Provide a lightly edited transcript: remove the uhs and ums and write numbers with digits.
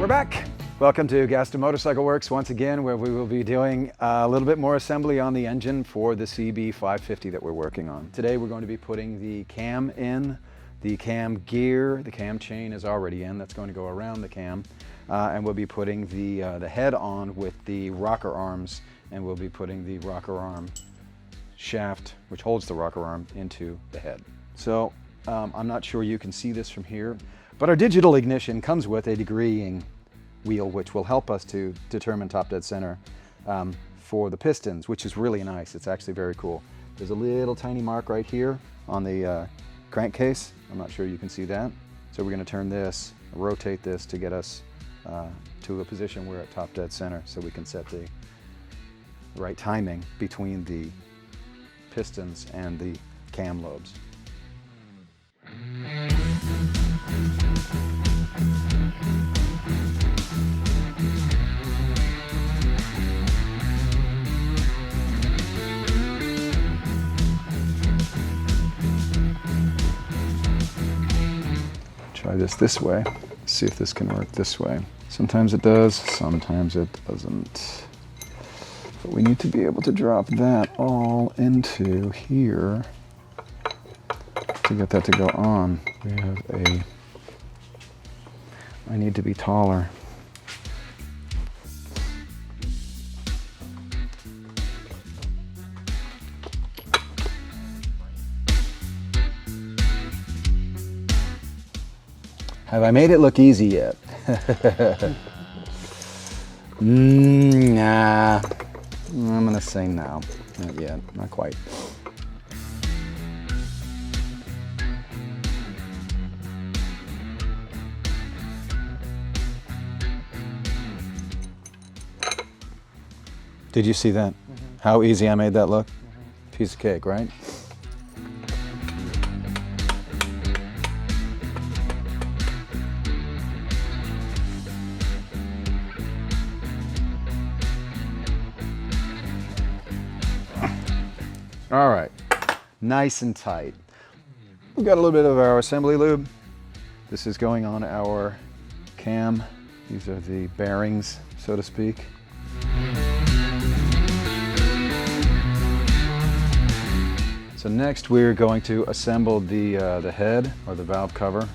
We're back. Welcome to Gaston Motorcycle Werks once again, where we will be doing a little bit more assembly on the engine for the CB550 that we're working on. Today we're going to be putting the cam in, the cam gear, the cam chain is already in, that's going to go around the cam, and we'll be putting the head on with the rocker arms, and we'll be putting the rocker arm shaft, which holds the rocker arm, into the head. So I'm not sure you can see this from here, but our digital ignition comes with a degreeing wheel, which will help us to determine top dead center for the pistons, which is really nice. It's actually very cool. There's a little tiny mark right here on the crankcase. I'm not sure you can see that. So we're going to turn this, rotate this to get us to a position where at top dead center, so we can set the right timing between the pistons and the cam lobes. Try this way, see if this can work this way. Sometimes it does, sometimes it doesn't. But we need to be able to drop that all into here to get that to go on. I need to be taller. Have I made it look easy yet? Nah, I'm gonna say no. Not yet, not quite. Did you see that? How easy I made that look? Piece of cake, right? All right, nice and tight. We've got a little bit of our assembly lube. This is going on our cam. These are the bearings, so to speak. So next we're going to assemble the head or the valve cover.